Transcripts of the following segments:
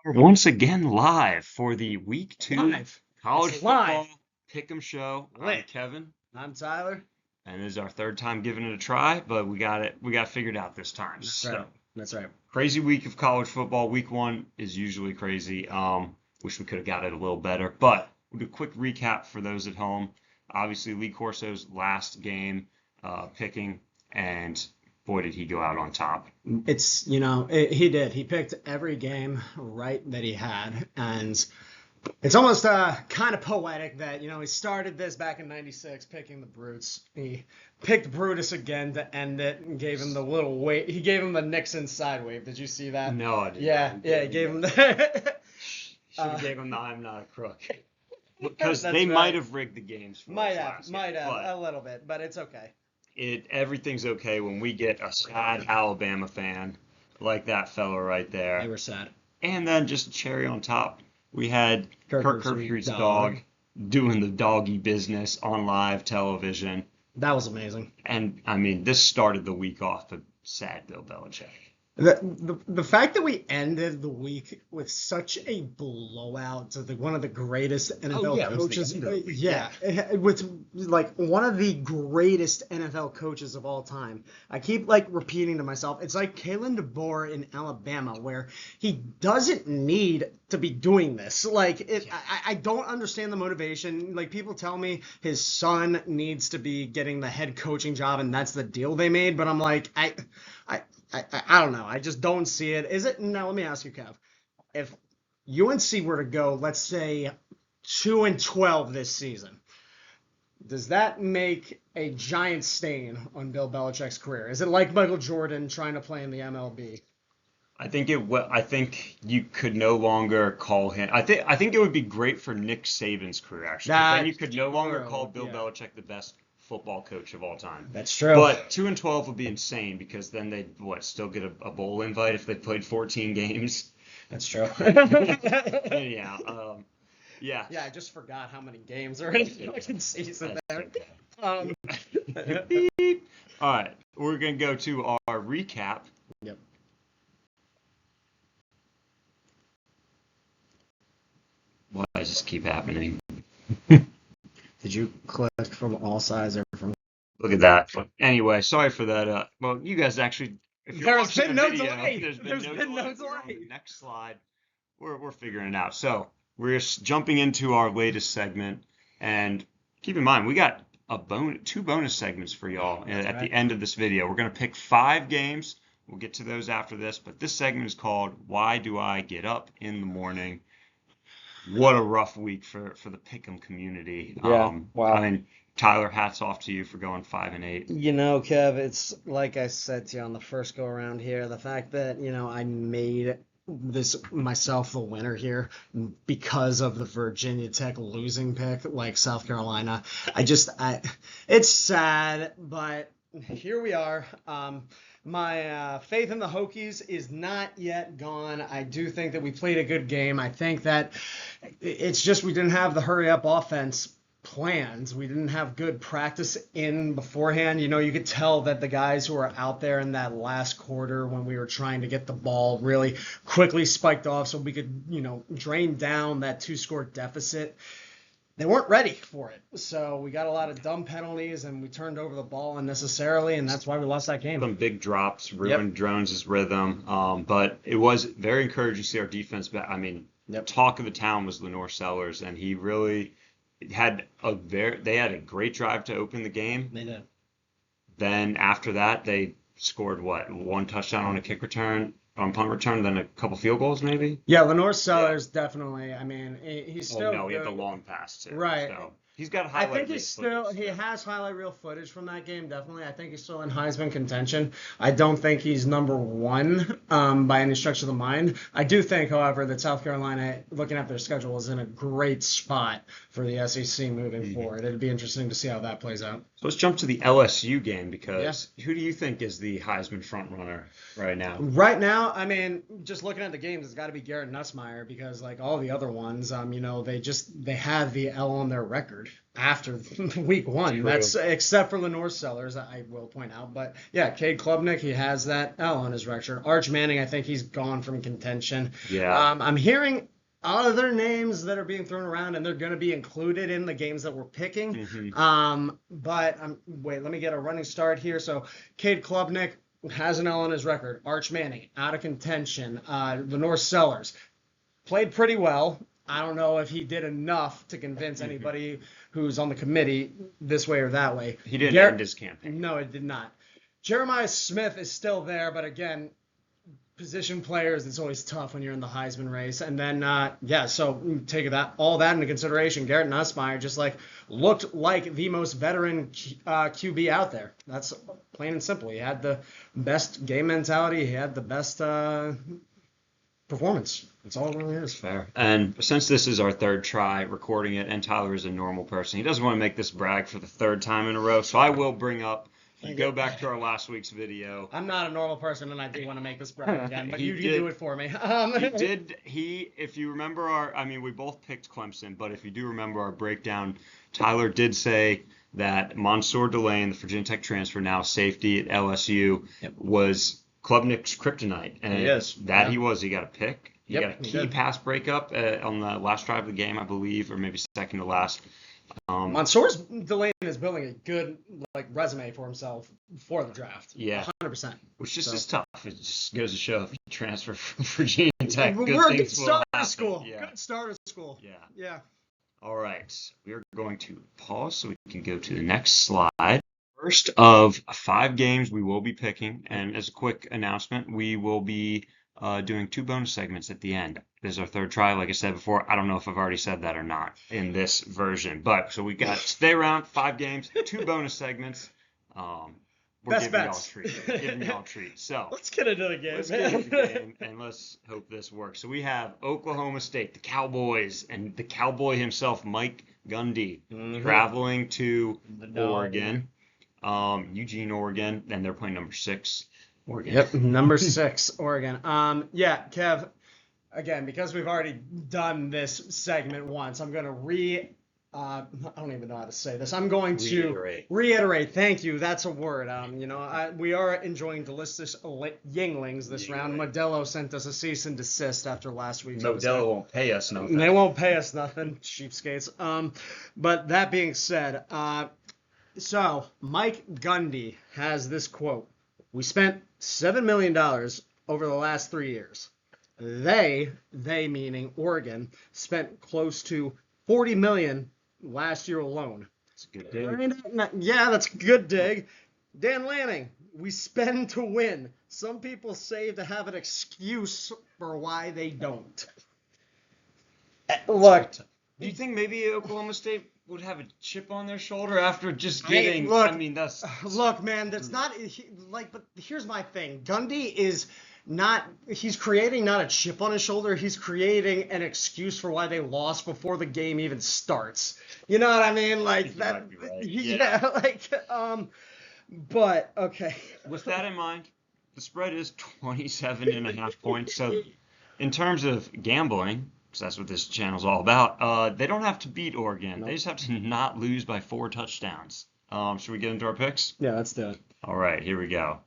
We're once again live for the week 2 Live. college It's football live. Pickem show. I'm Lit. Kevin, I'm Tyler. and this is our third time giving it a try, but we got it figured out this time. That's So right. That's right. crazy week of college football. Week 1 is usually crazy. Wish we could have got it a little better, but we'll do a quick recap for those at home. Obviously, Lee Corso's last game, picking, and boy, did he go out on top. He did. He picked every game right that he had. And it's almost kind of poetic that, he started this back in 96 picking the Brutes. He picked Brutus again to end it and gave him the little wave. He gave him the Nixon side wave. Did you see that? No, I didn't. Yeah, he gave him the... Should have gave him the I'm not a crook. Because they right. might have rigged the games for us Might last have, game, but a little bit, but it's okay. everything's okay when we get a sad Alabama fan like that fella right They there. were sad. And then just a cherry on top, we had Kirk Kirk Herbstreit's Herbstreit's dog. dog doing the doggy business on live television. That was amazing. And, I mean, this started the week off with sad Bill Belichick. The fact that we ended the week with such a blowout to one of the greatest NFL it was the coaches, end of the week, with like one of the greatest NFL coaches of all time. I keep repeating to myself, it's like Kalen DeBoer in Alabama, where he doesn't need to be doing this. I don't understand the motivation. Like, people tell me his son needs to be getting the head coaching job, and that's the deal they made. But I'm like, I don't know. I just don't see it. Is it? Now, let me ask you, Kev. If UNC were to go, let's say, 2-12 this season, does that make a giant stain on Bill Belichick's career? Is it like Michael Jordan trying to play in the MLB? I think you could no longer call him. I think it would be great for Nick Saban's career, actually. Then you could no longer call Bill Belichick the best football coach of all time. That's true. But 2-12 would be insane because then they'd still get a bowl invite if they played 14 games. That's true. Anyhow, yeah. Yeah, I just forgot how many games are in the fucking season there. Beep. All right, we're gonna go to our recap. Yep. Why does this keep happening? Did you click from all sides or from? Look at that. But anyway, sorry for that. Well, you guys actually, if you're There's watching been the no video, delay. there's There's been no We're on delay. the next slide. We're figuring it out. So we're jumping into our latest segment, and keep in mind we got two bonus segments for y'all at the end of this video. We're gonna pick 5 games. We'll get to those after this, but this segment is called "Why Do I Get Up in the Morning?" What a rough week for the Pickem community. Yeah, wow. I mean, Tyler, hats off to you for going 5-8. Kev, it's like I said to you on the first go around here, the fact that, I made this myself the winner here because of the Virginia Tech losing pick, like South Carolina. It's sad, but here we are. My faith in the Hokies is not yet gone. I do think that we played a good game. I think that it's just we didn't have the hurry-up offense plans. We didn't have good practice in beforehand. You could tell that the guys who were out there in that last quarter when we were trying to get the ball really quickly spiked off so we could, drain down that 2-score deficit. They weren't ready for it. So we got a lot of dumb penalties and we turned over the ball unnecessarily, and that's why we lost that game. Some big drops ruined Jones's rhythm. But it was very encouraging to see our defense back. I mean, talk of the town was Lenore Sellers, and he really had they had a great drive to open the game. They did. Then after that, they scored 1 touchdown on a kick return, on punt return, then a couple field goals maybe. Yeah, Lenore Sellers definitely. I mean, he's still. Oh no, he had the long pass too. Right. So he's got I think he has highlight reel footage from that game. Definitely, I think he's still in Heisman contention. I don't think he's number 1 by any stretch of the mind. I do think, however, that South Carolina, looking at their schedule, is in a great spot for the SEC moving forward. It'd be interesting to see how that plays out. So let's jump to the LSU game because who do you think is the Heisman front runner right now? Right now, I mean, just looking at the games, it's got to be Garrett Nussmeier because, like all the other ones, they have the L on their record. record after week one. True. That's except for Lenore Sellers, I will point out. But yeah, Cade Klubnik, he has that L on his record. Arch Manning, I think he's gone from contention. Yeah. I'm hearing other names that are being thrown around, and they're going to be included in the games that we're picking. But wait, let me get a running start here. So Cade Klubnik has an L on his record. Arch Manning, out of contention. Lenore Sellers played pretty well. I don't know if he did enough to convince anybody who's on the committee this way or that way. He didn't end his campaign. No, it did not. Jeremiah Smith is still there, but again, position players, it's always tough when you're in the Heisman race. And then, so take all that into consideration. Garrett Nussmeier just looked like the most veteran QB out there. That's plain and simple. He had the best game mentality. He had the best performance. That's all it really is. Fair. And since this is our third try recording it, and Tyler is a normal person, he doesn't want to make this brag for the third time in a row, so I will bring up, go back to our last week's video. I'm not a normal person, and I do want to make this brag again, but you do it for me. If you remember we both picked Clemson, but if you do remember our breakdown, Tyler did say that Mansour Delane, the Virginia Tech transfer, now safety at LSU, was Klubnik's kryptonite. And he was. He got a pick. He got a key pass breakup on the last drive of the game, I believe, or maybe second to last. Mansour's Delane is building a good resume for himself for the draft. Yeah, 100%. Which just is tough. It just goes to show if you transfer from Virginia Tech, we're a good start of school. Yeah. Good start of school. Yeah. All right, we are going to pause so we can go to the next slide. First of 5 games we will be picking, and as a quick announcement, we will be doing 2 bonus segments at the end. This is our third try, like I said before. I don't know if I've already said that or not in this version, but so we got stay around, 5 games, 2 bonus segments. We're giving y'all a treat. So let's get into the game. Let's get into the game, and let's hope this works. So we have Oklahoma State, the Cowboys, and the Cowboy himself, Mike Gundy, traveling to Oregon, Eugene, Oregon, and they're playing number 6. Oregon. Yep, number 6, Oregon. Kev, again, because we've already done this segment once, I'm going to I don't even know how to say this. I'm going to reiterate. Thank you. That's a word. We are enjoying delicious Yinglings this round. Modelo sent us a cease and desist after last week's episode. Modelo won't pay us nothing. They won't pay us nothing, cheapskates. But that being said, so Mike Gundy has this quote. We spent $7 million over the last 3 years. They meaning Oregon, spent close to $40 million last year alone. That's a good dig. Yeah, that's a good dig. Dan Lanning, we spend to win. Some people save to have an excuse for why they don't. Look, do you think maybe Oklahoma State would have a chip on their shoulder after just getting? Look, man, that's not But here's my thing. Gundy is not. He's creating not a chip on his shoulder. He's creating an excuse for why they lost before the game even starts. You know what I mean? That. Right. Yeah. But okay. With that in mind, the spread is 27.5 points. So, in terms of gambling, because that's what this channel's all about, they don't have to beat Oregon. Nope. They just have to not lose by 4 touchdowns. Should we get into our picks? Yeah, let's do it. All right, here we go.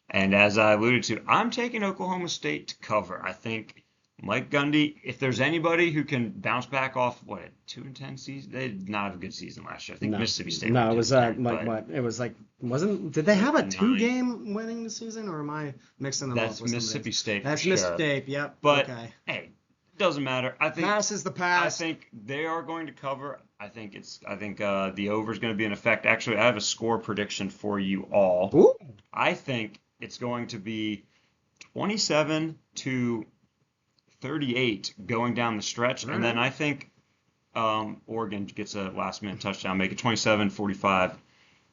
And as I alluded to, I'm taking Oklahoma State to cover. I think Mike Gundy, if there's anybody who can bounce back off, a 2-10 season? They did not have a good season last year. I think Mississippi State. No, it was what? It was did they have a 2-game winning season, or am I mixing them up? That's Mississippi State. That's Mississippi State, yep. But, okay. Hey, doesn't matter. I think pass is the pass. I think they are going to cover. I think the over is going to be in effect. Actually, I have a score prediction for you all. Ooh. I think it's going to be 27-38 going down the stretch, and then I think Oregon gets a last-minute touchdown, make it 27-45.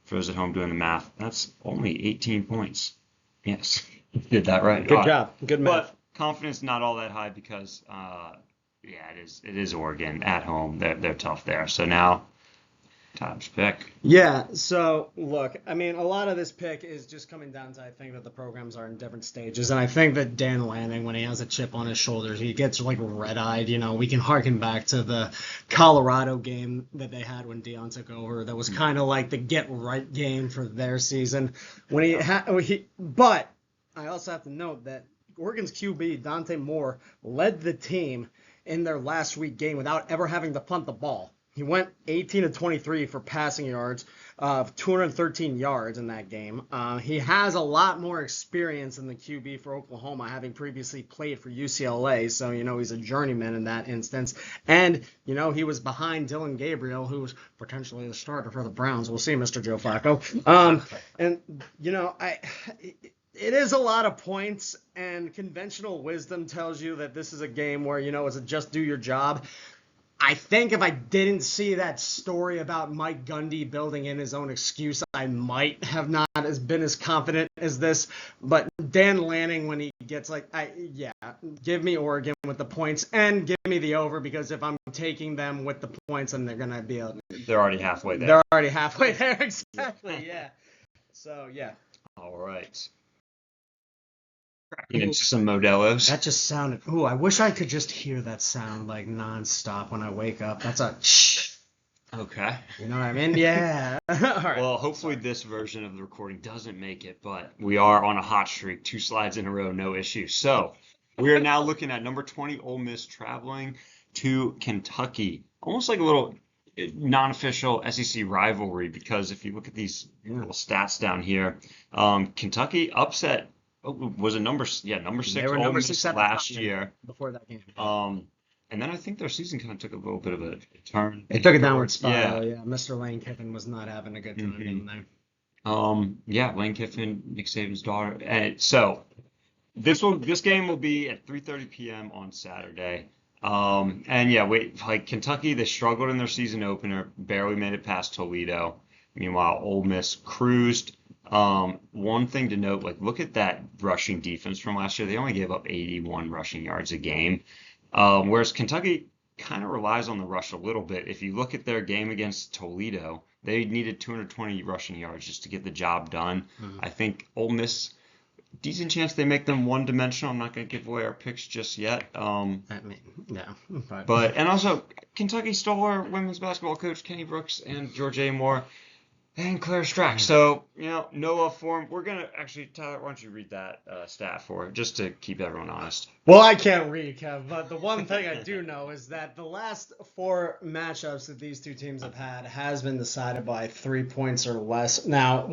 For those at home doing the math, that's only 18 points. Yes, you did that right. Good job. Good math. But confidence not all that high because, it is Oregon at home. They're tough there. So now Tom's pick. Yeah, so look, I mean, a lot of this pick is just coming down to I think that the programs are in different stages, and I think that Dan Lanning, when he has a chip on his shoulders, he gets like red-eyed. We can harken back to the Colorado game that they had when Dion took over. That was kind of like the get-right game for their season. But I also have to note that Oregon's QB Dante Moore led the team in their last week game without ever having to punt the ball. He went 18 to 23 for passing yards, 213 yards in that game. He has a lot more experience than the QB for Oklahoma, having previously played for UCLA. So, he's a journeyman in that instance. And, he was behind Dylan Gabriel, who was potentially the starter for the Browns. We'll see, Mr. Joe Flacco. It is a lot of points, and conventional wisdom tells you that this is a game where, it's a just do your job. I think if I didn't see that story about Mike Gundy building in his own excuse, I might have not been as confident as this. But Dan Lanning, when he gets give me Oregon with the points and give me the over, because if I'm taking them with the points, then they're going to be they're already halfway there. They're already halfway there, exactly, yeah. So, yeah. All right. Cracking into some Modelo's. That just sounded. Ooh, I wish I could just hear that sound like nonstop when I wake up. That's a shh. Okay. You know what I mean? Yeah. All right. Well, hopefully this version of the recording doesn't make it, but we are on a hot streak, 2 slides in a row, no issue. So we are now looking at number 20, Ole Miss traveling to Kentucky. Almost like a little non-official SEC rivalry, because if you look at these little stats down here, Kentucky upset. Was it number 6 Ole Miss last year before that game. And then I think their season kind of took a little bit of a turn. It took a downward spiral. Yeah. Mr. Lane Kiffin was not having a good time in there. Lane Kiffin, Nick Saban's daughter. And so this game will be at 3:30 p.m. on Saturday. Kentucky, they struggled in their season opener, barely made it past Toledo. Meanwhile, Ole Miss cruised. One thing to note, look at that rushing defense from last year. They only gave up 81 rushing yards a game, whereas Kentucky kind of relies on the rush a little bit. If you look at their game against Toledo, they needed 220 rushing yards just to get the job done. Mm-hmm. I think Ole Miss, decent chance they make them one-dimensional. I'm not going to give away our picks just yet. No. But also, Kentucky stole our women's basketball coach, Kenny Brooks, and George A. Moore. And Claire Strack. So, Noah form. We're going to actually, Tyler, why don't you read that stat for it, just to keep everyone honest. Well, I can't read, Kev, but the one thing I do know is that the last 4 matchups that these two teams have had has been decided by 3 points or less. Now,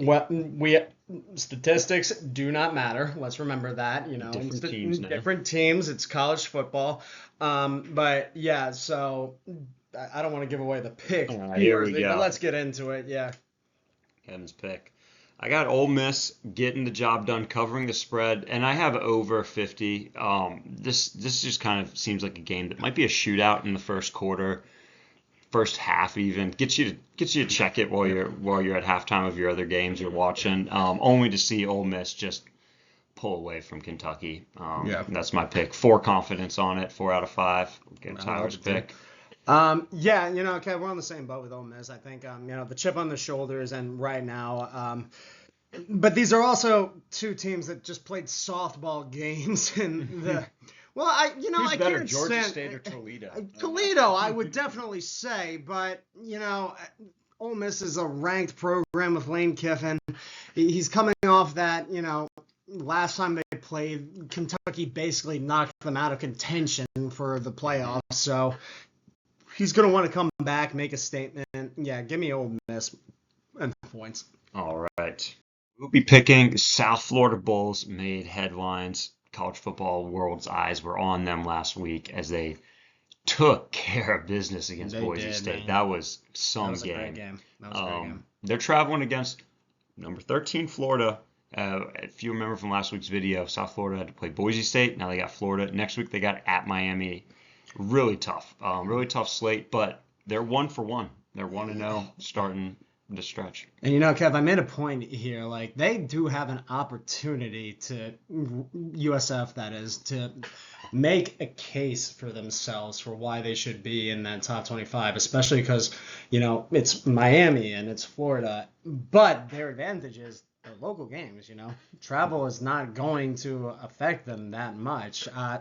statistics do not matter. Let's remember that. Different teams. It's college football. But, yeah, so I don't want to give away the pick. Here we go. But let's get into it, yeah. Kevin's pick. I got Ole Miss getting the job done, covering the spread, and I have over 50. This just kind of seems like a game that might be a shootout in the first quarter, first half even. Get you to check it while you're at halftime of your other games you're watching, only to see Ole Miss just pull away from Kentucky. That's my pick. 4 confidence on it, 4 out of 5. Get Tyler's pick. Okay, we're on the same boat with Ole Miss. I think, the chip on the shoulders, and right now, but these are also 2 teams that just played softball games in the. Well, Who's I better, can't Georgia stand State or Toledo? Toledo, I would definitely say, but Ole Miss is a ranked program with Lane Kiffin. He's coming off that, last time they played, Kentucky basically knocked them out of contention for the playoffs, so. He's going to want to come back, make a statement. Yeah, give me Ole Miss and points. All right. We'll be picking South Florida Bulls made headlines. College football world's eyes were on them last week as they took care of business against Boise State. Man. That was some game. Great game. That was a great game. They're traveling against number 13 Florida. If you remember from last week's video, South Florida had to play Boise State. Now they got Florida. Next week they got at Miami. Really tough slate, but they're 1-for-1. They're 1-0 starting the stretch. And Kev, I made a point here. They do have an opportunity to USF, that is, to make a case for themselves for why they should be in that top 25, especially because, it's Miami and it's Florida. But their advantage is their local games, Travel is not going to affect them that much. I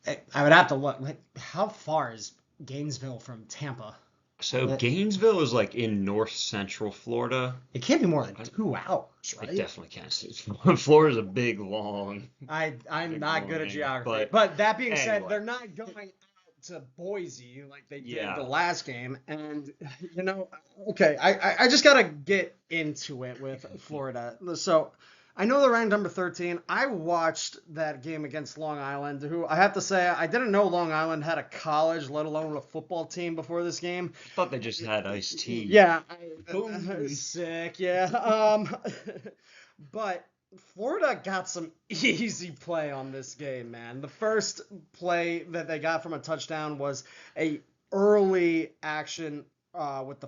would have to look. Like, how far is Gainesville from Tampa? So Gainesville is like in north central Florida. It can't be more than 2 hours, right? I definitely can't see. Florida's a big, long. I'm not good at geography. But But that being said, anyway. they're not going out to Boise like they did Yeah. the last game. And, okay, I just got to get into it with Florida. So I know they're ranked number 13. I watched that game against Long Island, who I have to say, I didn't know Long Island had a college, let alone a football team before this game. I thought they just had iced tea. Yeah. Boom. Sick, yeah. But Florida got some easy play on this game, man. The first play that they got from a touchdown was a early action with the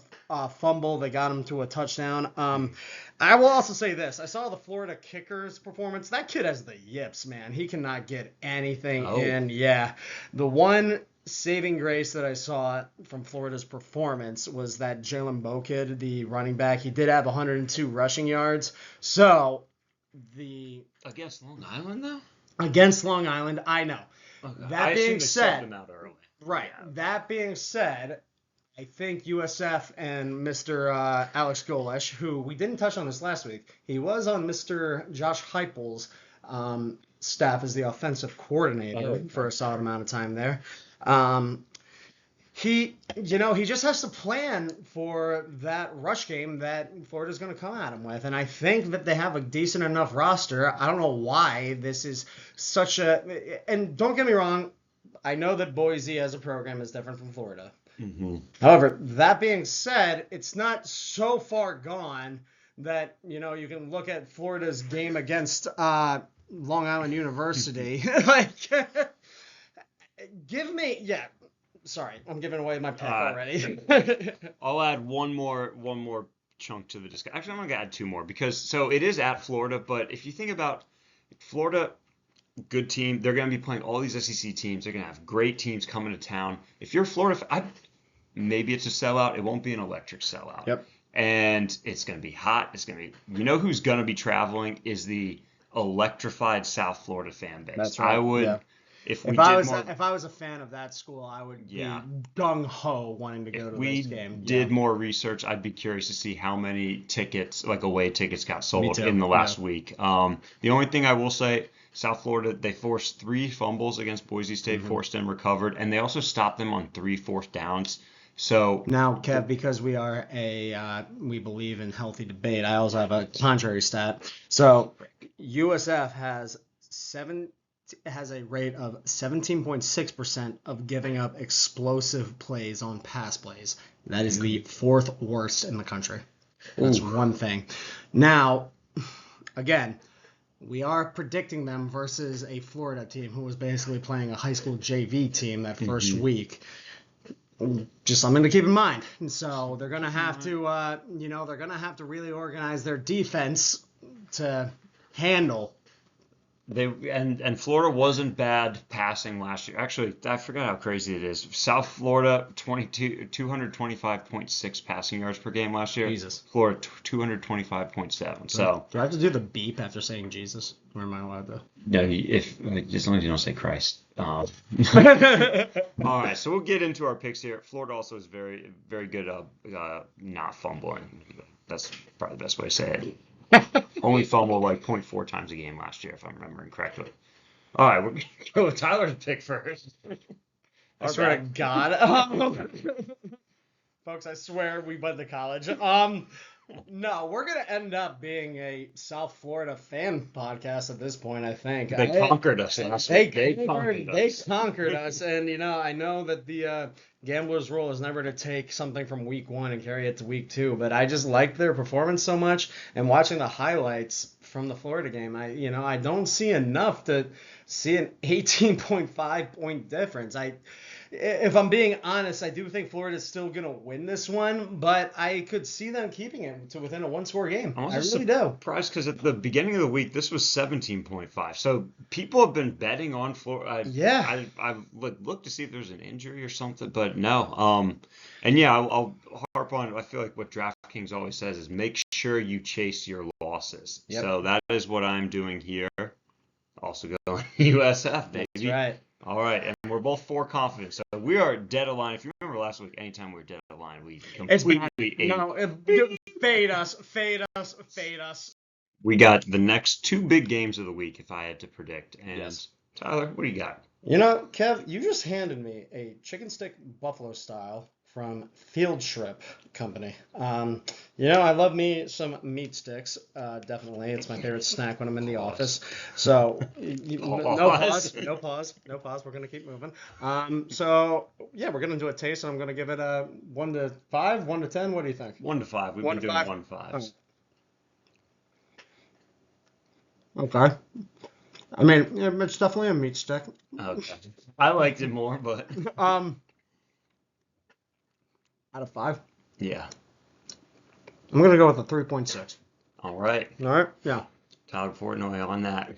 fumble. They got him to a touchdown. I will also say this. I saw the Florida kicker's performance. That kid has the yips, man. He cannot get anything in. Yeah. The one saving grace that I saw from Florida's performance was that Jalen Bow kid, the running back. He did have 102 rushing yards. So against Long Island though? Against Long Island, I know. Okay. That being said, them out early. right. Yeah. That being said, I think USF and Mr. Alex Golesh, who we didn't touch on this last week, he was on Mr. Josh Heupel's staff as the offensive coordinator for a solid amount of time there. He just has to plan for that rush game that Florida's going to come at him with. And I think that they have a decent enough roster. I don't know why this is such and don't get me wrong, I know that Boise as a program is different from Florida. Mm-hmm. However, that being said, it's not so far gone that, you can look at Florida's game against Long Island University. Sorry, I'm giving away my pick already. I'll add one more chunk to the discussion. Actually, I'm going to add two more because it is at Florida, but if you think about Florida, good team, they're going to be playing all these SEC teams. They're going to have great teams coming to town. If you're Florida, maybe it's a sellout. It won't be an electric sellout. Yep. And it's going to be hot. It's going to be, who's going to be traveling is the electrified South Florida fan base. That's right. I would. Yeah. If I was a fan of that school, I would be gung ho wanting to go to this game. If we did more research, I'd be curious to see how many tickets, like away tickets, got sold too. in the last week. The only thing I will say, South Florida, they forced 3 fumbles against Boise State, forced and recovered, and they also stopped them on 3 fourth downs. So now, Kev, because we are we believe in healthy debate, I also have a contrary stat. So USF has a rate of 17.6% of giving up explosive plays on pass plays. That is the 4th worst in the country. That's one thing. Now, again, we are predicting them versus a Florida team who was basically playing a high school JV team that first week. Just something to keep in mind. And so they're going to have to, they're going to have to really organize their defense to handle. And Florida wasn't bad passing last year. Actually, I forgot how crazy it is. South Florida, 225.6 passing yards per game last year. Jesus. Florida, 225.7. So do I have to do the beep after saying Jesus? Or am I allowed to? No, as long as you don't say Christ. All right, so we'll get into our picks here. Florida also is very, very good not fumbling. That's probably the best way to say it. Only fumbled like 0.4 times a game last year, if I'm remembering correctly. All right, we're going to go with Tyler's pick first. I swear to God. Folks, I swear we went to college. No, we're going to end up being a South Florida fan podcast at this point, I think. They conquered us last week. They conquered us. And, I know that the Gambler's rule is never to take something from week 1 and carry it to week 2, but I just liked their performance so much, and watching the highlights from the Florida game, I don't see enough to see an 18.5 point difference. If I'm being honest, I do think Florida's still going to win this one, but I could see them keeping it to within a one-score game. I really do. Surprised because at the beginning of the week, this was 17.5. So people have been betting on Florida. Yeah. I've looked to see if there's an injury or something, but no. And yeah, I'll harp on. I feel like what DraftKings always says is make sure you chase your losses. Yep. So that is what I'm doing here. Also going USF, baby. That's right. All right, and we're both 4 confident. So we are dead aligned. If you remember last week, anytime we were dead aligned, we completely ate. No, fade us. We got the next 2 big games of the week, if I had to predict. And Yes. Tyler, what do you got? Kev, you just handed me a chicken stick buffalo style from Field Strip Company. I love me some meat sticks. Definitely, it's my favorite snack when I'm in the office. So, no pause. We're gonna keep moving. We're gonna do a taste, and I'm gonna give it a 1 to 5, 1 to 10. What do you think? 1 to 5. We've been doing 1 to 5s. Okay. I mean, it's definitely a meat stick. Okay. I liked it more, but out of 5, yeah. I'm gonna go with a 3.6. All right. All right. Yeah. Tyler Portnoy on that.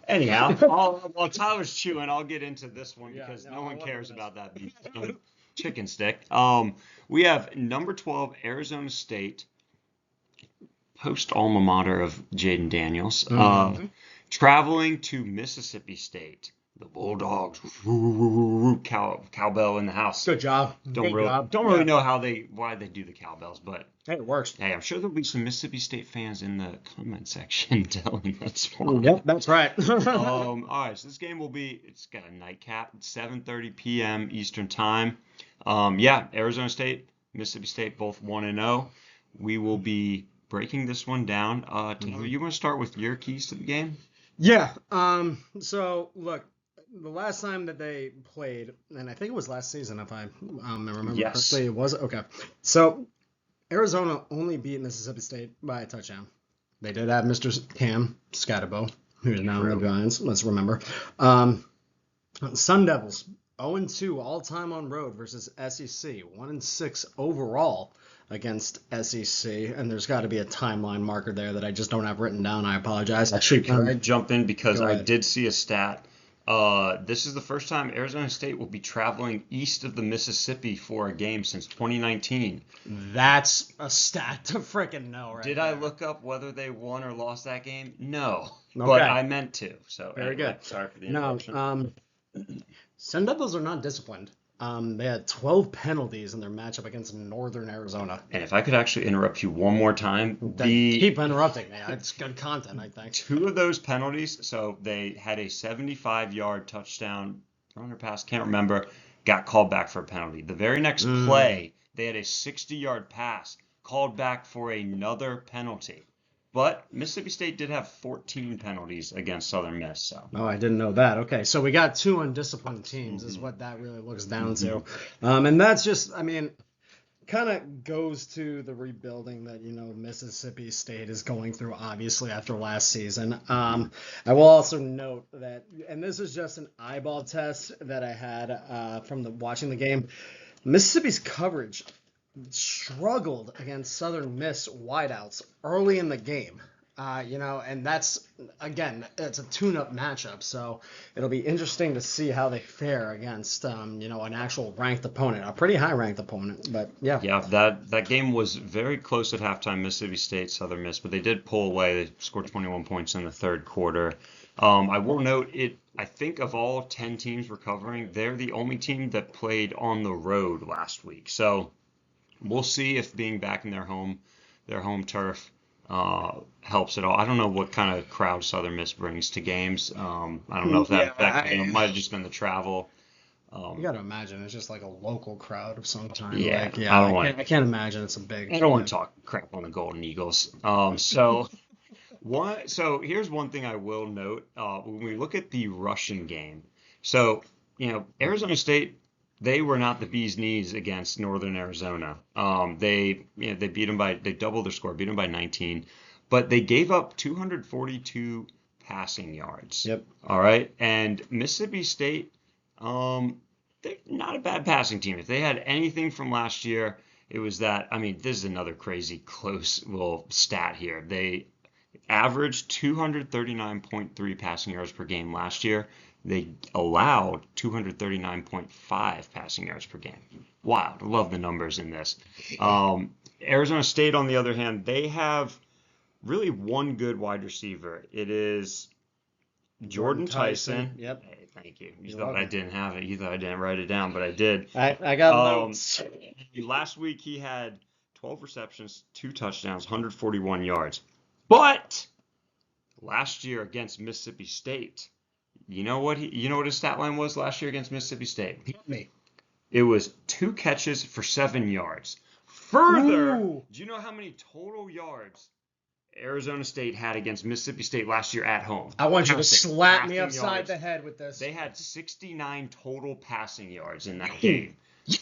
Anyhow, while Tyler's chewing, I'll get into this one because no one cares about that beef chicken stick. We have number 12 Arizona State, post alma mater of Jaden Daniels, traveling to Mississippi State. The Bulldogs, cowbell in the house. Good job. Don't really know why they do the cowbells, but hey, it works. Hey, I'm sure there'll be some Mississippi State fans in the comment section telling us why. Yep, that's right. All right, so this game it's got a nightcap. It's 7:30 p.m. Eastern time. Arizona State, Mississippi State, both 1-0. We will be breaking this one down. Tyler, you want to start with your keys to the game? Yeah. So look, the last time that they played, and I think it was last season, if I remember correctly, it was okay. So Arizona only beat Mississippi State by a touchdown. They did have Mr. Cam Scatterbo, who is now in the Giants. Let's remember. Sun Devils 0-2 all time on road versus SEC, 1-6 overall against SEC, and there's got to be a timeline marker there that I just don't have written down. I apologize. Actually, can I jump in because I did see a stat. This is the first time Arizona State will be traveling east of the Mississippi for a game since 2019. That's a stat to freaking know, right? Did I look up whether they won or lost that game? No, okay. But I meant to. So very good. Sorry for the interruption. No, Sun Devils are not disciplined. They had 12 penalties in their matchup against Northern Arizona. And if I could actually interrupt you one more time. Keep interrupting me. It's good content, I think. 2 of those penalties, so they had a 75-yard touchdown, run or pass, can't remember, got called back for a penalty. The very next play, they had a 60-yard pass, called back for another penalty. But Mississippi State did have 14 penalties against Southern Miss. So. Oh, I didn't know that. Okay, so we got 2 undisciplined teams is what that really looks down to. And that's just, kind of goes to the rebuilding that, Mississippi State is going through, obviously, after last season. I will also note that, and this is just an eyeball test that I had from watching the game, Mississippi's coverage struggled against Southern Miss wideouts early in the game. And that's, again, it's a tune-up matchup, so it'll be interesting to see how they fare against, an actual ranked opponent, a pretty high-ranked opponent, but yeah. Yeah, that game was very close at halftime, Mississippi State, Southern Miss, but they did pull away. They scored 21 points in the third quarter. I will note, I think of all 10 teams recovering, they're the only team that played on the road last week, so we'll see if being back in their home turf helps at all. I don't know what kind of crowd Southern Miss brings to games. I don't know if that affected them. It might have just been the travel. You got to imagine it's just like a local crowd of some kind. Yeah, I can't imagine it's a big. I don't want to talk crap on the Golden Eagles. So here's one thing I will note when we look at the rushing game. So Arizona State, they were not the bee's knees against Northern Arizona. They beat them they doubled their score, beat them by 19, but they gave up 242 passing yards. Yep. All right, and Mississippi State, they're not a bad passing team. If they had anything from last year, it was that. I mean, this is another crazy close little stat here. They averaged 239.3 passing yards per game last year. They allowed 239.5 passing yards per game. Wild. I love the numbers in this. Arizona State, on the other hand, they have really one good wide receiver. It is Jordan Tyson. Yep. Hey, thank you. You thought I didn't have it. You thought I didn't write it down, but I did. I got notes. Last week he had 12 receptions, 2 touchdowns, 141 yards. But last year against Mississippi State, you know what his stat line was last year against Mississippi State? Hit me. It was 2 catches for 7 yards. Further, Ooh. do you know how many total yards Arizona State had against Mississippi State last year at home? I want you to Passing slap me upside yards. the head with this. They had 69 total passing yards in that game.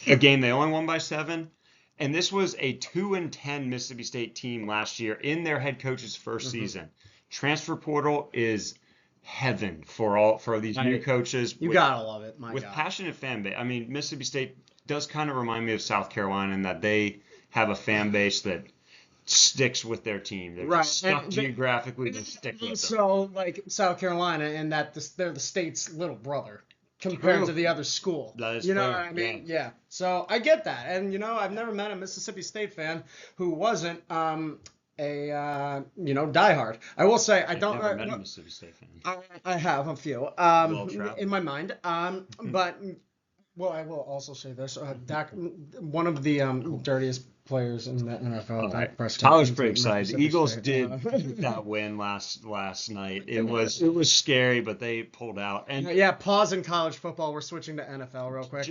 A game they only won by 7. And this was a 2-10 Mississippi State team last year in their head coach's first season. Transfer portal is heaven for these new coaches. You gotta love it, with passionate fan base. I mean, Mississippi State does kind of remind me of South Carolina in that they have a fan base that sticks with their team. They're stuck geographically, they stick with them. So, like South Carolina, in that they're the state's little brother compared to the other school. That is you know fair. what I mean? Yeah. So I get that, and I've never met a Mississippi State fan who wasn't diehard. I will say I don't. Never met a Mississippi State fan. I have a few in my mind. But well, I will also say this: Dak, one of the dirtiest players in the NFL. Dak Prescott. I was pretty excited. The Eagles did that win last night. It was scary, but they pulled out. And yeah, pause in college football. We're switching to NFL real quick.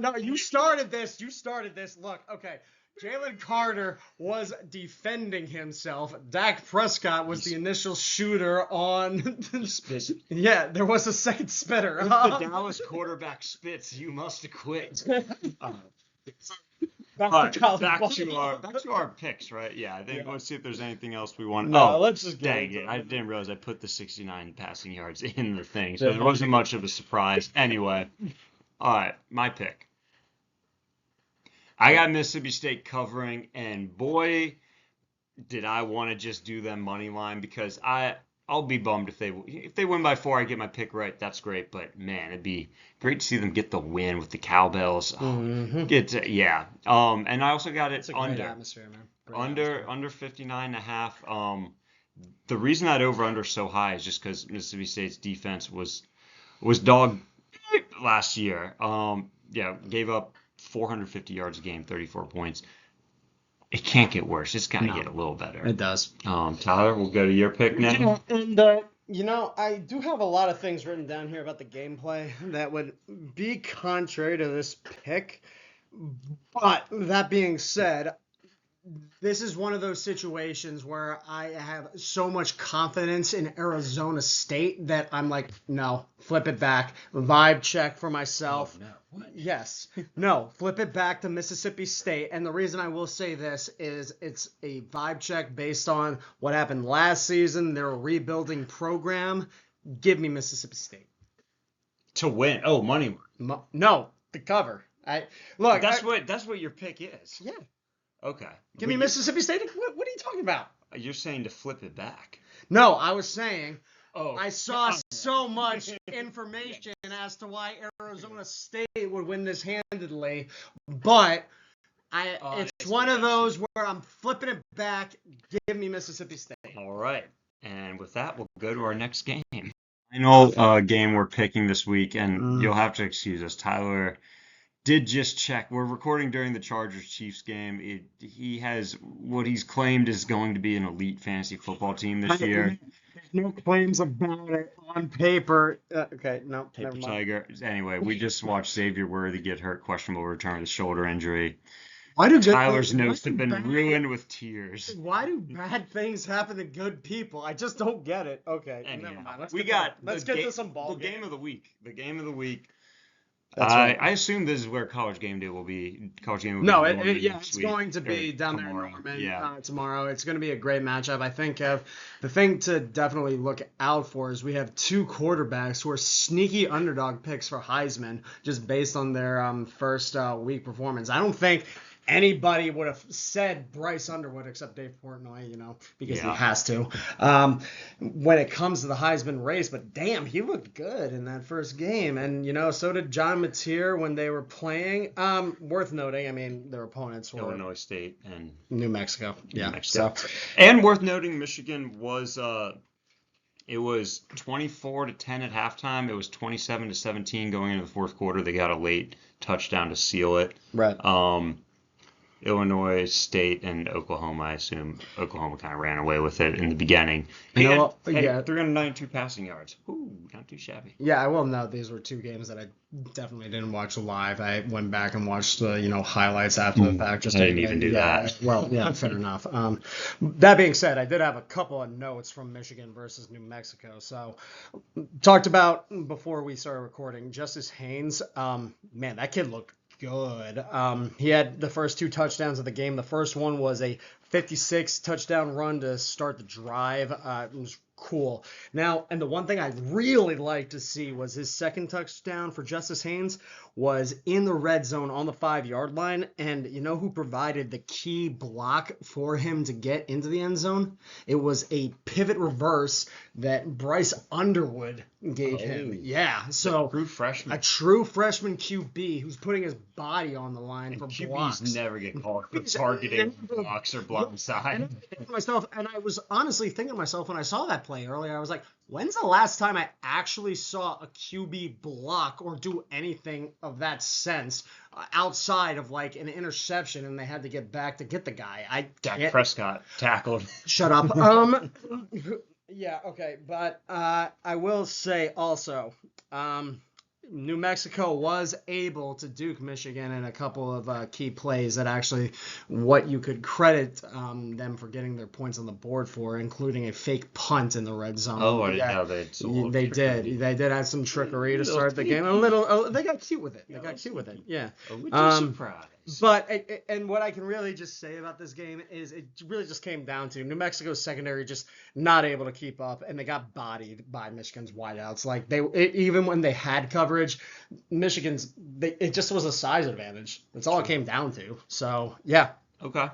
No, you started this. Look, okay. Jalen Carter was defending himself. Dak Prescott was the initial shooter on. Yeah, there was a second spitter. If the Dallas quarterback spits, you must acquit. Back to our picks, right? Yeah, I think let's see if there's anything else we want. Let's just dang it! I didn't realize I put the 69 passing yards in the thing, so there wasn't much of a surprise. Anyway, all right, my pick. I got Mississippi State covering, and boy, did I want to just do them money line, because I'll be bummed if they win by 4. I get my pick right. That's great, but man, it'd be great to see them get the win with the cowbells. And I also got it under. Great atmosphere, man. Under 59.5. The reason that over/under is so high is just because Mississippi State's defense was dog last year. Gave up 450 yards a game, 34 points. It can't get worse. It's got to get a little better. It does. Tyler, we'll go to your pick now. And I do have a lot of things written down here about the gameplay that would be contrary to this pick. But that being said, this is one of those situations where I have so much confidence in Arizona State that I'm like, no, flip it back. Vibe check for myself. Oh, no. What? Yes. No, flip it back to Mississippi State. And the reason I will say this is it's a vibe check based on what happened last season. They're a rebuilding program. Give me Mississippi State. To win. Oh, money. No, the cover. That's what your pick is. Yeah. Okay. Give me Mississippi State. What are you talking about? You're saying to flip it back. No, I was saying I saw God. so much information as to why Arizona State would win this handedly, but it's one of those where I'm flipping it back. Give me Mississippi State. All right. And with that, we'll go to our next game. Final game we're picking this week, and you'll have to excuse us. Tyler did just check. We're recording during the Chargers-Chiefs game. He has what he's claimed is going to be an elite fantasy football team this year. There's no claims about it on paper. Okay, no, Paper never mind. Tiger. Anyway, we just watched Xavier Worthy get hurt, questionable return with a shoulder injury. Tyler's notes have been ruined with tears. Why do bad things happen to good people? I just don't get it. Okay, never mind. Let's get to some ball. The game of the week. That's right. I assume this is where College Game Day will be. College Game will be No, in Norman yeah, next it's week, going to or be down there in tomorrow. Norman Yeah. tomorrow. It's going to be a great matchup. I think the thing to definitely look out for is we have two quarterbacks who are sneaky underdog picks for Heisman just based on their first week performance. I don't think anybody would have said Bryce Underwood except Dave Portnoy, because he Yeah. has to. When it comes to the Heisman race, but damn, he looked good in that first game, and so did John Mateer when they were playing. Worth noting, I mean, their opponents were Illinois State and New Mexico. Yeah. Mexico. So And worth noting, Michigan was it was 24-10 at halftime. It was 27-17 going into the fourth quarter. They got a late touchdown to seal it. right. Illinois State and Oklahoma, I assume Oklahoma kind of ran away with it in the beginning. Yeah. 392 passing yards. Ooh, not too shabby. Yeah, I will note these were two games that I definitely didn't watch live. I went back and watched the highlights after the fact. I didn't even do that. Well, yeah, fair enough. That being said, I did have a couple of notes from Michigan versus New Mexico. So, talked about before we started recording, Justice Haynes. Man, that kid looked good. He had the first two touchdowns of the game. The first one was a 56 touchdown run to start the drive. It was cool. Now, and the one thing I'd really like to see was his second touchdown for Justice Haynes was in the red zone on the 5-yard line. And you know who provided the key block for him to get into the end zone? It was a pivot reverse that Bryce Underwood gave him. Yeah, so a true freshman QB who's putting his body on the line for blocks. QBs never get called for targeting blocks or blindside. And I was honestly thinking to myself when I saw that play earlier, I was like, when's the last time I actually saw a QB block or do anything of that sense outside of like an interception and they had to get back to get the guy? Dak Prescott tackled. Shut up. Yeah, okay, but I will say also, New Mexico was able to duke Michigan in a couple of key plays that actually what you could credit them for getting their points on the board for, including a fake punt in the red zone. Oh, I didn't know they did. They did have some trickery to start the game. They got cute with it. Yeah. A little surprise. But and what I can really just say about this game is it really just came down to New Mexico's secondary just not able to keep up, and they got bodied by Michigan's wideouts. Like even when they had coverage, it just was a size advantage. That's all it came down to. So yeah. Okay.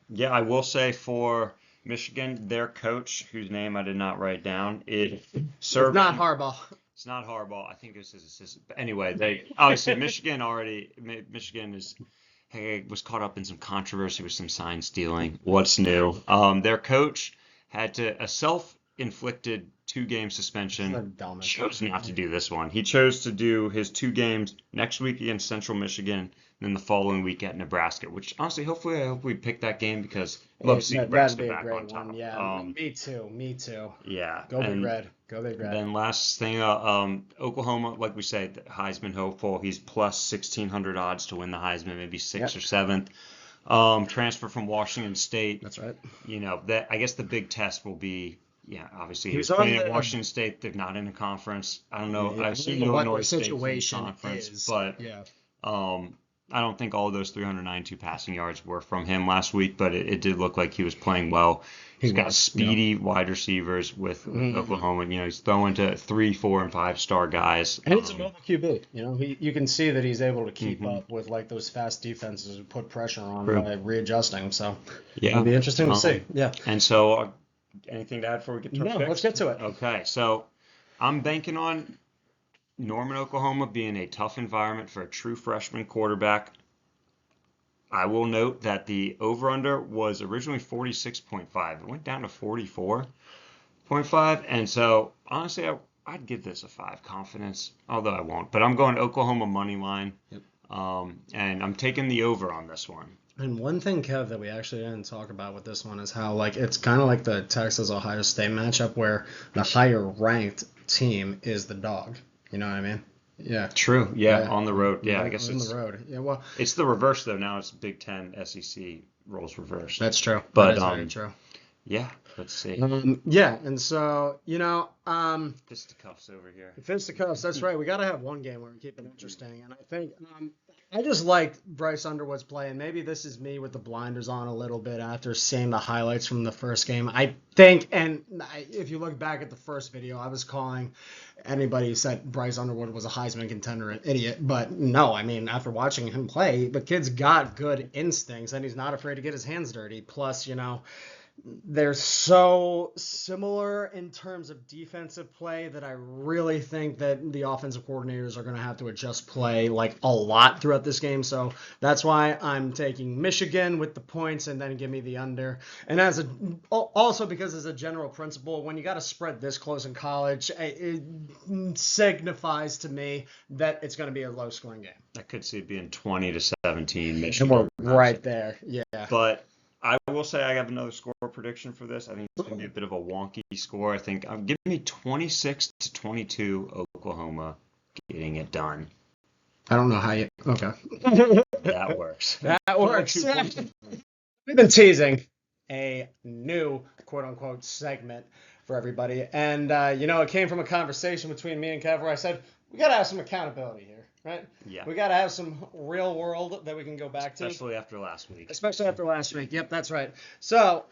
Yeah, I will say for Michigan, their coach, whose name I did not write down, it's not Harbaugh. It's not Harbaugh. I think it was his assistant. But anyway, they obviously Michigan was caught up in some controversy with some sign stealing. What's new? Their coach had a self-inflicted 2-game suspension. Chose not to do this one. He chose to do his 2 games next week against Central Michigan, and then the following week at Nebraska. Which honestly, I hope we pick that game because I love to see Nebraska back on top. One. Yeah, me too. Yeah, go Big Red. Go Big Red. Then last thing, Oklahoma, like we say, Heisman hopeful. He's plus 1,600 odds to win the Heisman, maybe 6th or 7th. Transfer from Washington State. That's right. I guess the big test will be. Yeah, obviously he's playing at Washington State. They're not in a conference. I don't know. I assume Illinois State's in a conference, but I don't think all of those 392 passing yards were from him last week. But it did look like he was playing well. He's got speedy wide receivers with Oklahoma. He's throwing to 3, 4, and 5-star guys. And he's a mobile QB. You can see that he's able to keep up with like those fast defenses who put pressure on by readjusting. So it'll be interesting to see. Yeah. And so. Anything to add before we get to our picks? Let's get to it. Okay, so I'm banking on Norman, Oklahoma being a tough environment for a true freshman quarterback. I will note that the over-under was originally 46.5. It went down to 44.5, and so honestly, I'd give this a 5 confidence, although I won't. But I'm going Oklahoma money line, and I'm taking the over on this one. And one thing, Kev, that we actually didn't talk about with this one is how it's kind of like the Texas-Ohio State matchup where the higher-ranked team is the dog. You know what I mean? Yeah. True. Yeah, on the road. Yeah, I guess on the road. Yeah, well, it's the reverse though. Now it's Big Ten, SEC roles reversed. That's true. But that is very true. Yeah, let's see. Yeah, and so, Fisticuffs over here. fisticuffs, that's right. We got to have one game where we keep it interesting. And I think I just liked Bryce Underwood's play, and maybe this is me with the blinders on a little bit after seeing the highlights from the first game. I think, if you look back at the first video, I was calling anybody who said Bryce Underwood was a Heisman contender an idiot. But no, I mean, after watching him play, the kid's got good instincts, and he's not afraid to get his hands dirty. Plus, they're so similar in terms of defensive play that I really think that the offensive coordinators are going to have to adjust play like a lot throughout this game. So that's why I'm taking Michigan with the points and then give me the under. And also because as a general principle, when you got to spread this close in college, it signifies to me that it's going to be a low scoring game. I could see it being 20-17 And we're Michigan. right there. Yeah. But I will say I have another score prediction for this. I think it's going to be a bit of a wonky score. I think give me 26-22 Oklahoma getting it done. I don't know how you. Okay. That works. That works. We've been teasing a new quote unquote segment for everybody. And, it came from a conversation between me and Kev where I said, we got to have some accountability here, right? Yeah. We got to have some real world that we can go back to. Especially after last week. Especially after last week. Yep, that's right. So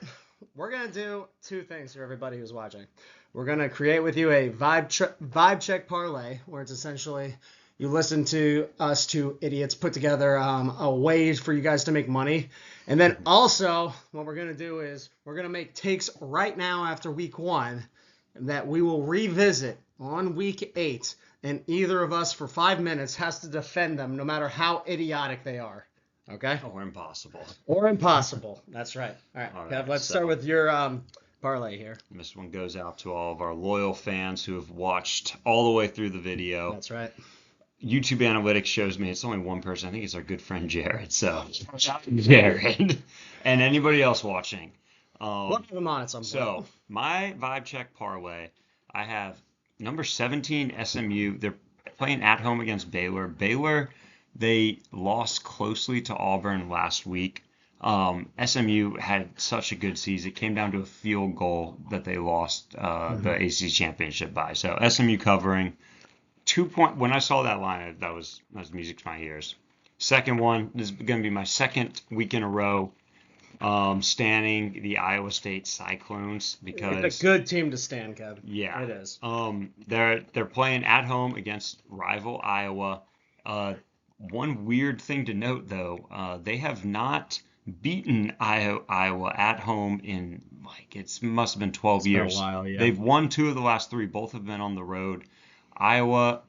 we're going to do two things for everybody who's watching. We're going to create with you a vibe check parlay where it's essentially you listen to us two idiots put together a way for you guys to make money. And then also what we're going to do is we're going to make takes right now after week 1 that we will revisit on week 8. And either of us for 5 minutes has to defend them no matter how idiotic they are. Okay? Or impossible. Or impossible. That's right. All right, Kev, let's start with your parlay here. This one goes out to all of our loyal fans who have watched all the way through the video. That's right. YouTube analytics shows me it's only one person. I think it's our good friend Jared. So, Jared. And anybody else watching. We'll have them on at some point. So, my vibe check parlay, I have number 17 SMU. They're playing at home against Baylor. Baylor, they lost closely to Auburn last week. SMU had such a good season. It came down to a field goal that they lost the ACC championship by. So SMU covering 2 point. When I saw that line, that was music to my ears. Second one, this is going to be my second week in a row standing the Iowa State Cyclones because it's a good team to stand, Kev. Yeah, it is. They're playing at home against rival Iowa. One weird thing to note though, they have not beaten Iowa at home in it must have been 12 years. Been a while, yeah. They've won 2 of the last 3. Both have been on the road. Iowa.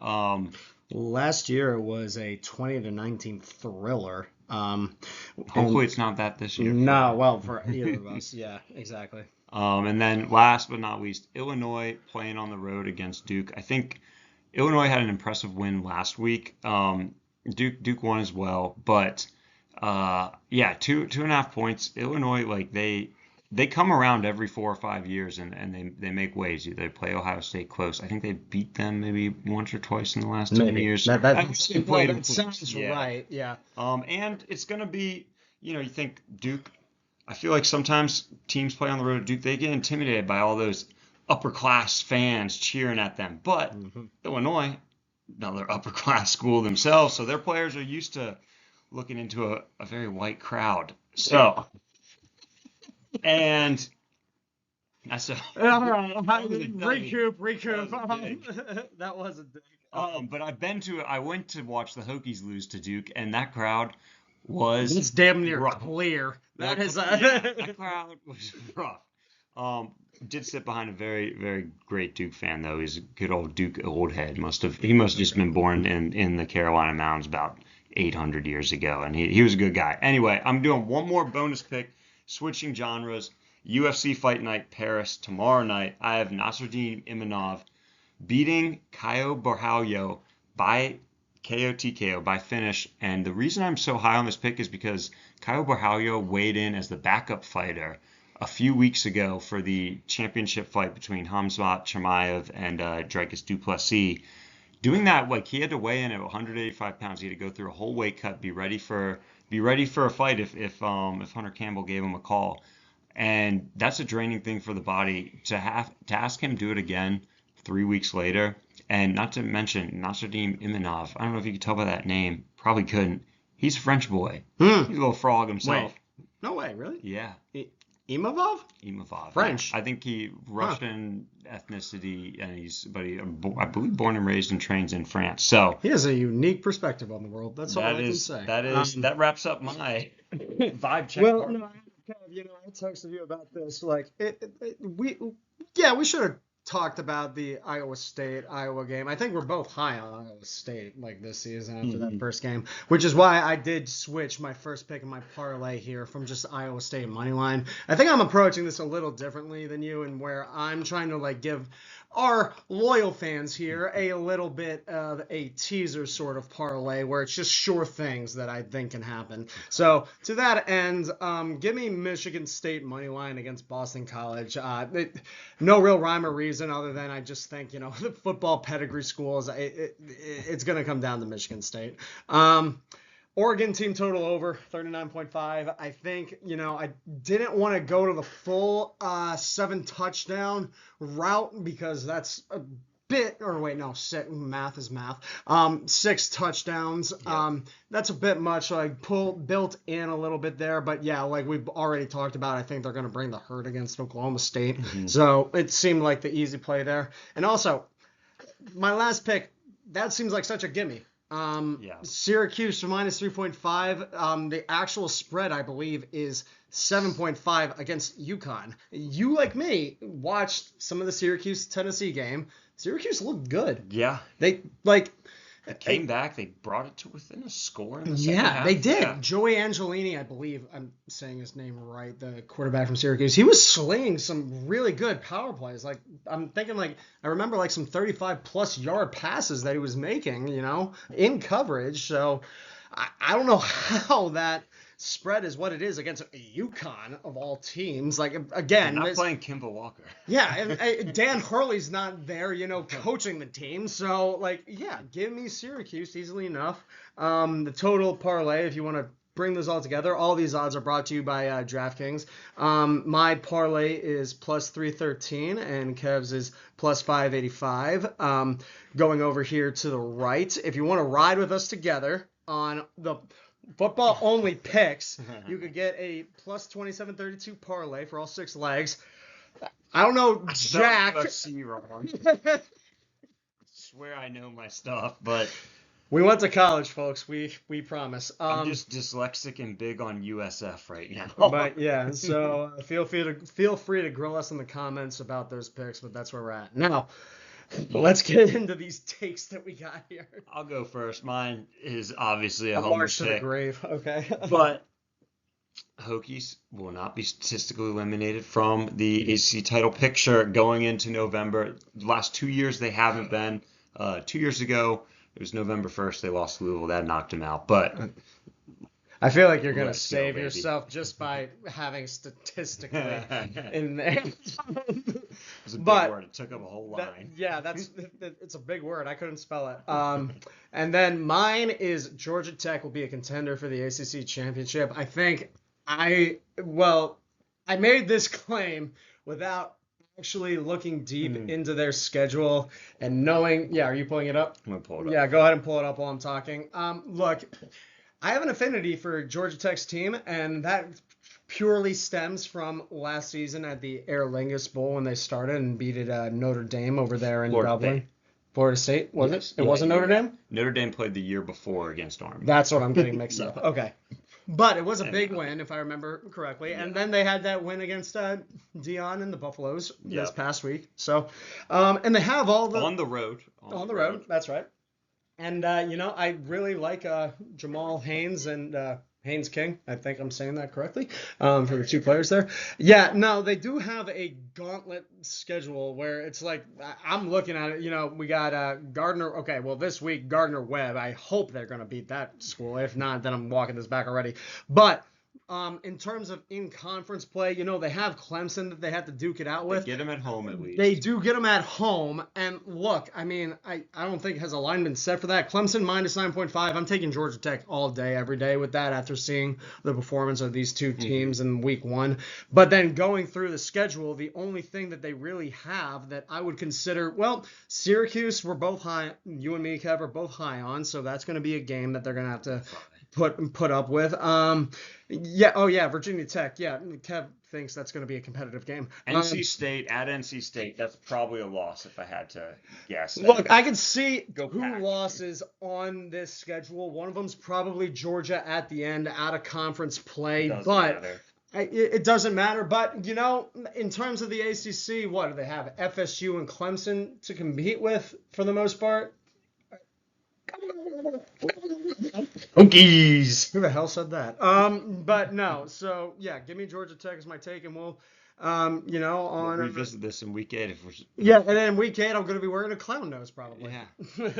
Last year it was a 20-19 thriller. Hopefully it's not that this year. No, well, for either of us, yeah, exactly. And then last but not least, Illinois playing on the road against Duke. I think Illinois had an impressive win last week. Duke won as well, but 2.5 points. Illinois, they come around every 4 or 5 years and they make waves. They play Ohio State close. I think they beat them maybe once or twice in the last 10 years. That sounds right. Yeah. And it's going to be, you think Duke. I feel like sometimes teams play on the road. Duke, they get intimidated by all those upper class fans cheering at them. But Illinois, another upper class school themselves, so their players are used to looking into a very white crowd. So. And that's all right. Recoup. That was a dig. But I went to watch the Hokies lose to Duke, and that crowd was it's damn near rough. Clear. That crowd was rough. Did sit behind a very, very great Duke fan though. He's a good old Duke old head. He must have just been born in the Carolina Mountains about 800 years ago, and he was a good guy. Anyway, I'm doing one more bonus pick. Switching genres, UFC Fight Night Paris tomorrow night. I have Nasruddin Imanov beating Caio Borralho by KO by finish. And the reason I'm so high on this pick is because Caio Borralho weighed in as the backup fighter a few weeks ago for the championship fight between Khamzat Chimaev and Dricus du Plessis. Doing that, he had to weigh in at 185 pounds. He had to go through a whole weight cut, be ready for a fight if Hunter Campbell gave him a call. And that's a draining thing for the body to ask him do it again 3 weeks later. And not to mention Nasruddin Imanov. I don't know if you could tell by that name. Probably couldn't. He's a French boy. He's a little frog himself. Wait. No way, really? Yeah. Imavov? Imavov. French. Yeah. I think he Russian ethnicity, and I believe born and raised and trains in France. So he has a unique perspective on the world. That's all I can say. That wraps up my vibe check. Well, no, I texted you about this. Like, we should have talked about the Iowa game. I think we're both high on Iowa State like this season after that first game, which is why I did switch my first pick in my parlay here from just Iowa State money line. I think I'm approaching this a little differently than you, and where I'm trying to like give our loyal fans here a little bit of a teaser sort of parlay where it's just sure things that I think can happen. So to that end, give me Michigan State money line against Boston College. No real rhyme or reason other than I just think, the football pedigree schools, it's going to come down to Michigan State. Oregon team total over 39.5. I think, I didn't want to go to the full 7 touchdown route because that's a bit, or wait, no, math is math. 6 touchdowns. Yep. That's a bit much. Like built in a little bit there, but yeah, like we've already talked about, I think they're going to bring the herd against Oklahoma State. So it seemed like the easy play there. And also, my last pick, that seems like such a gimme. Syracuse for minus 3.5. The actual spread, I believe, is 7.5 against UConn. You, like me, watched some of the Syracuse-Tennessee game. Syracuse looked good. Yeah. They came back. They brought it to within a score in the second half. They did. Yeah. Joey Angelini, I believe I'm saying his name right, the quarterback from Syracuse, he was slinging some really good power plays. Like, I'm thinking, I remember, some 35-plus yard passes that he was making, in coverage. So, I don't know how that spread is what it is against UConn of all teams. Like, again, they're not playing Kimball Walker. Yeah, and Dan Hurley's not there, coaching the team. So, give me Syracuse easily enough. The total parlay, if you want to bring this all together, all these odds are brought to you by DraftKings. My parlay is plus 313, and Kev's is plus 585. Going over here to the right, if you want to ride with us together on the football only picks, you could get a plus 2732 parlay for all 6 legs. I don't know, Jack. I swear I know my stuff, but we went to college, folks. We promise. I'm just dyslexic and big on USF right now. But yeah, so feel free to grill us in the comments about those picks. But that's where we're at now. Let's get into these takes that we got here. I'll go first. Mine is obviously a homer march to the grave. Okay. But Hokies will not be statistically eliminated from the ACC title picture going into November. The last 2 years they haven't been. 2 years ago, it was November 1st. They lost to Louisville. That knocked them out. But I feel like you're going to save yourself just by having statistically in there. It was a big word. It took up a whole line. It's a big word. I couldn't spell it. And then mine is Georgia Tech will be a contender for the ACC championship. I think I made this claim without actually looking deep into their schedule and knowing. Yeah, are you pulling it up? I'm going to pull it up. Yeah, go ahead and pull it up while I'm talking. Look, I have an affinity for Georgia Tech's team, and that purely stems from last season at the Aer Lingus Bowl when they started and beat Notre Dame over there in Dublin. Florida State, was it? It wasn't Notre Dame? Notre Dame played the year before against Army. That's what I'm getting mixed up. Okay. But it was a big win, if I remember correctly. And then they had that win against Dion and the Buffaloes this past week. So, and they have all the... On the road. On the road, that's right. And, I really like Jamal Haynes and Haynes King. I think I'm saying that correctly for the 2 players there. Yeah, no, they do have a gauntlet schedule where it's like, I'm looking at it, we got Gardner. Okay, well, this week, Gardner Webb. I hope they're going to beat that school. If not, then I'm walking this back already. But In terms of in-conference play, they have Clemson that they have to duke it out with. They get them at home at least. They do get them at home. And look, I don't think has a line been set for that. Clemson minus 9.5. I'm taking Georgia Tech all day, every day with that after seeing the performance of these two teams in week 1. But then going through the schedule, the only thing that they really have that I would consider, well, Syracuse, we're both high. You and me, Kev, are both high on. So that's going to be a game that they're going to have to put up with. Virginia Tech. Yeah, Kev thinks that's going to be a competitive game. NC State, that's probably a loss if I had to guess. Look, I can see who losses on this schedule. One of them's probably Georgia at the end, out of conference play, but it doesn't matter. But, in terms of the ACC, what do they have? FSU and Clemson to compete with for the most part? Hokies. Who the hell said that? But no. So yeah, give me Georgia Tech as my take, and we'll revisit this in week 8 if we're. Yeah, and then week 8 I'm going to be wearing a clown nose probably. Yeah.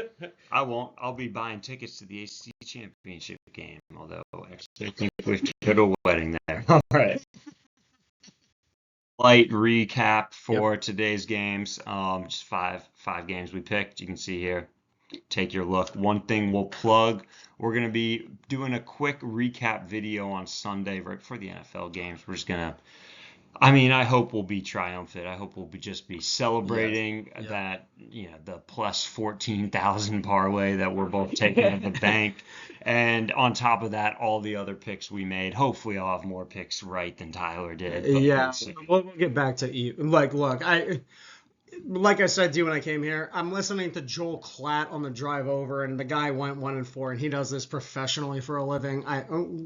I won't. I'll be buying tickets to the ACC championship game. Although actually, I think we should go to a wedding there. All right. Light recap for today's games. Just five games we picked. You can see here. Take your look. One thing we'll plug, we're going to be doing a quick recap video on Sunday right before the NFL games. We're just going to, I hope we'll be triumphant. I hope we'll just be celebrating that, the plus 14,000 parlay that we're both taking at the bank. And on top of that, all the other picks we made. Hopefully I'll have more picks right than Tyler did. Yeah, we'll get back to look, like I said to you when I came here, I'm listening to Joel Klatt on the drive over, and the guy went 1-4, and he does this professionally for a living.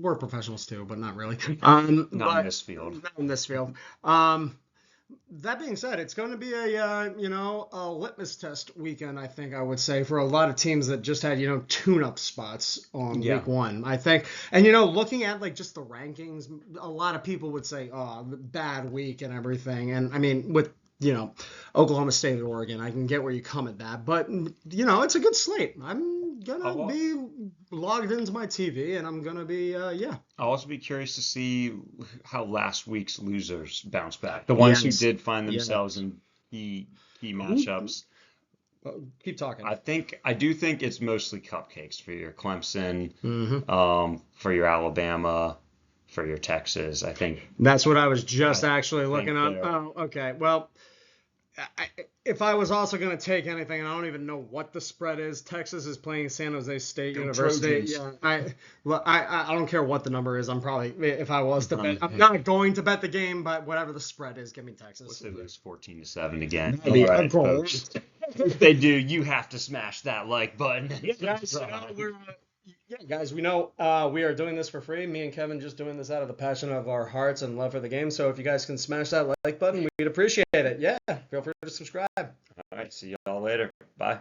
We're professionals too, but not really. Not in this field. Not in this field. That being said, it's going to be a litmus test weekend, I think I would say, for a lot of teams that just had, tune-up spots on week 1, I think. And, looking at, just the rankings, a lot of people would say, oh, bad week and everything. And, with Oklahoma State and Oregon, I can get where you come at that. But, it's a good slate. I'm going to be logged into my TV, and I'm going to be, I'll also be curious to see how last week's losers bounce back. The ones who did find themselves in key matchups. Keep talking. I do think it's mostly cupcakes for your Clemson, for your Alabama, for your Texas. I think that's what I was just actually looking up. Oh, okay. Well, if I was also going to take anything, and I don't even know what the spread is, Texas is playing San Jose State University. Trojans. Yeah, I don't care what the number is. I'm probably, if I was to bet, I'm not going to bet the game, but whatever the spread is, give me Texas. Let's say lose 14-7 again. All right, folks. If they do, you have to smash that like button. Guys, we know we are doing this for free. Me and Kevin just doing this out of the passion of our hearts and love for the game. So if you guys can smash that like button, we'd appreciate it. Yeah, feel free to subscribe. All right, see y'all later. Bye.